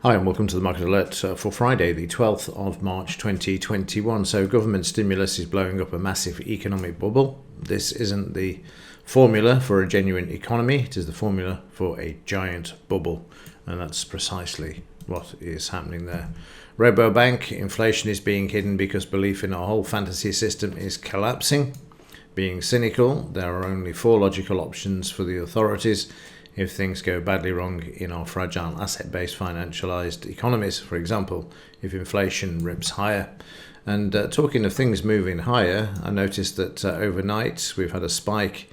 Hi and welcome to the Market Alert for Friday, the 12th of March 2021. So government stimulus is blowing up a massive economic bubble. This isn't the formula for a genuine economy, it is the formula for a giant bubble. And that's precisely what is happening there. Rabobank, inflation is being hidden because belief in our whole fantasy system is collapsing. Being cynical, there are only four logical options for the authorities if things go badly wrong in our fragile asset-based financialized economies. For example, if inflation rips higher. And talking of things moving higher, I noticed that overnight we've had a spike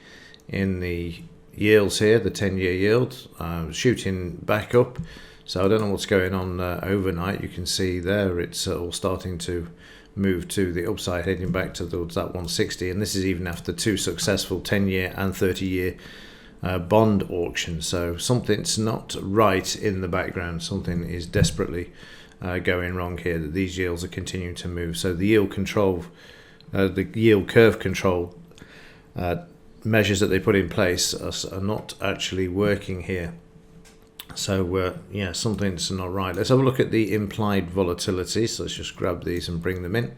in the yields here, the 10-year yield, shooting back up. So I don't know what's going on overnight. You can see there it's all starting to move to the upside, heading back towards that 160. And this is even after two successful 10-year and 30-year bond auction. So something's not right in the background. Something is desperately going wrong here, that these yields are continuing to move. So the yield control, the yield curve control measures that they put in place are not actually working here. So something's not right. Let's have a look at the implied volatility. So let's just grab these and bring them in.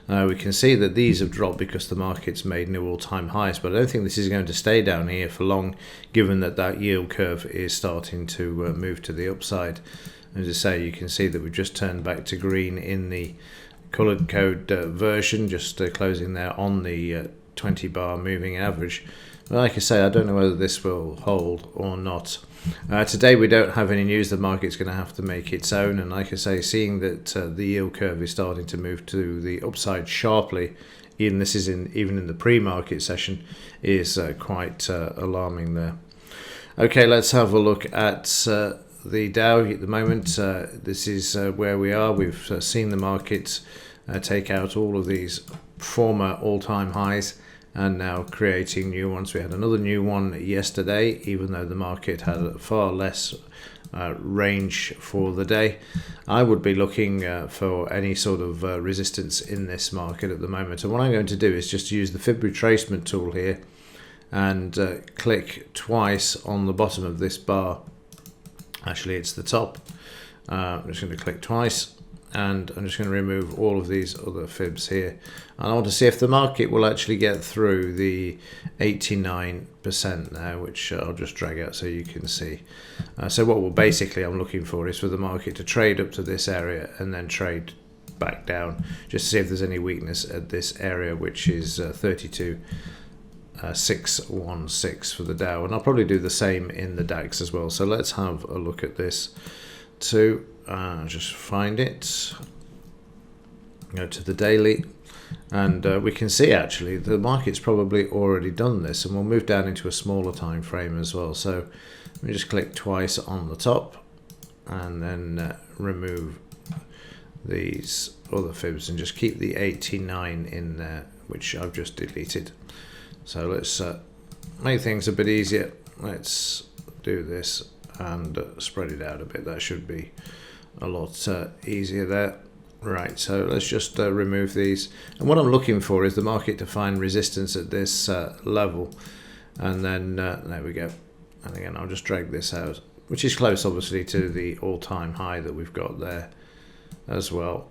We can see that these have dropped because the market's made new all-time highs, but I don't think this is going to stay down here for long, given that yield curve is starting to move to the upside. As I say, you can see that we've just turned back to green in the coloured code version, just closing there on the 20-bar moving average. But like I say, I don't know whether this will hold or not. Today we don't have any news. The market's going to have to make its own, and like I say, seeing that the yield curve is starting to move to the upside sharply, even in the pre-market session, is quite alarming there. Okay, let's have a look at the Dow at the moment. This is where we are. We've seen the market take out all of these former all-time highs and now creating new ones. We had another new one yesterday, even though the market had far less range for the day. I would be looking for any sort of resistance in this market at the moment. And what I'm going to do is just use the fib retracement tool here and click twice on the bottom of this bar. Actually, it's the top. I'm just going to click twice, and I'm just going to remove all of these other fibs here. And I want to see if the market will actually get through the 89% now, which I'll just drag out so you can see. So what I'm looking for is for the market to trade up to this area and then trade back down, just to see if there's any weakness at this area, which is 32,616 for the Dow. And I'll probably do the same in the DAX as well. So let's have a look at this too. Just find it, go to the daily, and we can see actually the market's probably already done this, and we'll move down into a smaller time frame as well. So let me just click twice on the top and then remove these other fibs and just keep the 89 in there, which I've just deleted. So let's make things a bit easier. Let's do this and spread it out a bit. That should be a lot easier there. Right, so let's just remove these. And what I'm looking for is the market to find resistance at this level. And then there we go. And again, I'll just drag this out, which is close obviously to the all-time high that we've got there as well.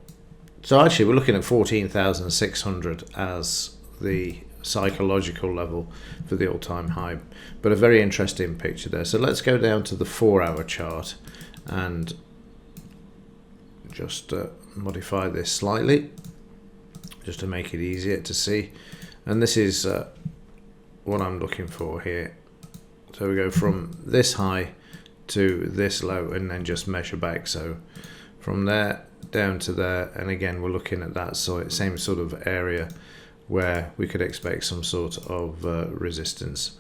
So actually we're looking at 14,600 as the psychological level for the all-time high, but a very interesting picture there. So let's go down to the 4-hour chart and just modify this slightly just to make it easier to see. And this is what I'm looking for here. So we go from this high to this low and then just measure back. So from there down to there, and again we're looking at that same sort of area where we could expect some sort of resistance.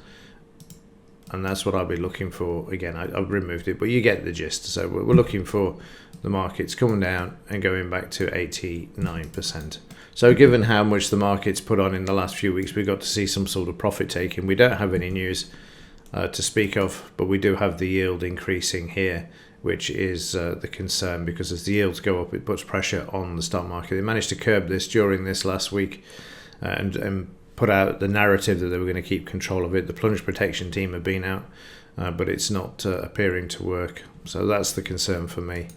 And that's what I'll be looking for. Again, I've removed it, but you get the gist. So we're looking for the markets coming down and going back to 89%. So given how much the market's put on in the last few weeks, we got to see some sort of profit taking. We don't have any news to speak of, but we do have the yield increasing here, which is the concern, because as the yields go up, it puts pressure on the stock market. They managed to curb this during this last week and put out the narrative that they were going to keep control of it. The plunge protection team have been out, but it's not appearing to work. So that's the concern for me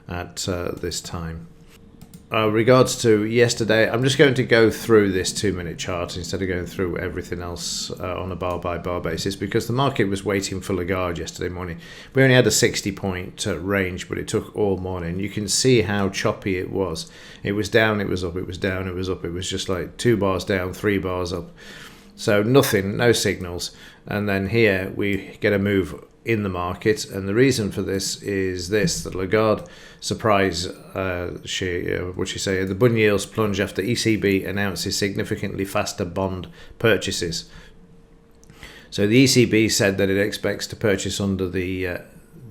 at this time. Regards to yesterday, I'm just going to go through this 2-minute chart instead of going through everything else on a bar by bar basis, because the market was waiting for Lagarde yesterday morning. We only had a 60-point range, but it took all morning. You can see how choppy it was. It was down, it was up, it was down, it was up. It was just like 2 bars down, 3 bars up. So nothing, no signals. And then here we get a move in the market, and the reason for this is that Lagarde surprise, what she say, the bund yields plunge after ECB announces significantly faster bond purchases. So the ECB said that it expects to purchase under the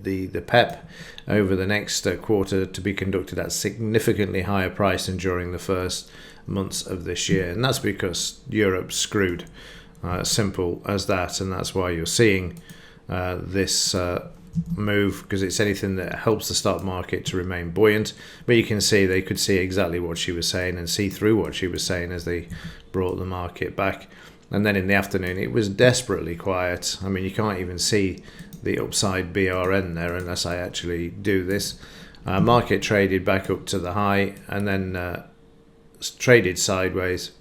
PEP over the next quarter to be conducted at significantly higher price than during the first months of this year, and that's because Europe's screwed. Simple as that, and that's why you're seeing this move, because it's anything that helps the stock market to remain buoyant. But you can see they could see exactly what she was saying and see through what she was saying as they brought the market back. And then in the afternoon it was desperately quiet. I mean, you can't even see the upside BRN there unless I actually do this. Market traded back up to the high and then traded sideways.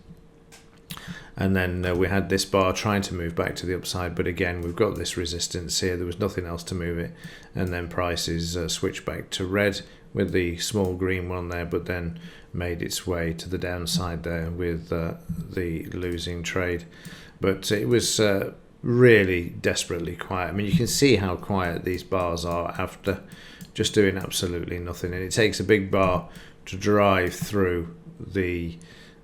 And then we had this bar trying to move back to the upside, but again we've got this resistance here. There was nothing else to move it, and then prices switched back to red with the small green one there, but then made its way to the downside there with the losing trade. But it was really desperately quiet. I mean, you can see how quiet these bars are after just doing absolutely nothing, and it takes a big bar to drive through the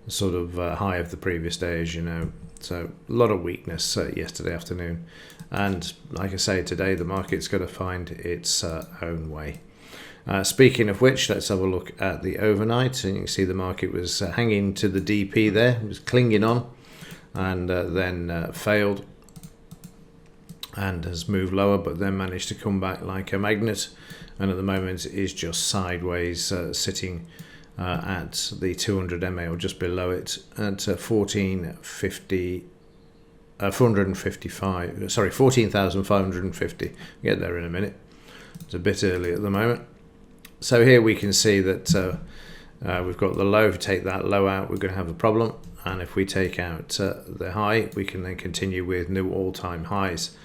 sort of high of the previous day, as you know. So a lot of weakness yesterday afternoon, and like I say, today the market's got to find its own way. Speaking of which, let's have a look at the overnight, and you can see the market was hanging to the DP there. It was clinging on, and then failed and has moved lower, but then managed to come back like a magnet, and at the moment is just sideways, sitting at the 200 MA or just below it at 14,550. Get there in a minute. It's a bit early at the moment. So here we can see that we've got the low. If we take that low out, we're going to have a problem. And if we take out the high, we can then continue with new all-time highs.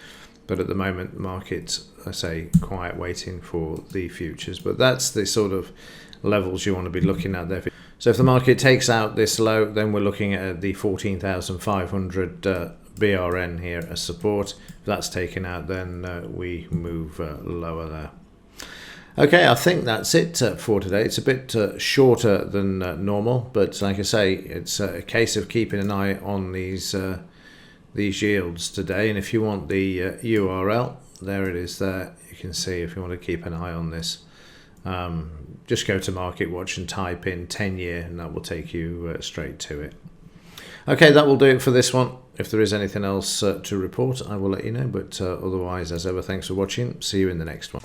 But at the moment, the market, I say, quiet, waiting for the futures. But that's the sort of levels you want to be looking at there. So if the market takes out this low, then we're looking at the 14,500 BRN here as support. If that's taken out, then we move lower there. Okay, I think that's it for today. It's a bit shorter than normal, but like I say, it's a case of keeping an eye on these yields today. And if you want the URL, there it is there. You can see if you want to keep an eye on this. Just go to MarketWatch and type in 10-year, and that will take you straight to it. Okay, that will do it for this one. If there is anything else to report, I will let you know. But otherwise, as ever, thanks for watching. See you in the next one.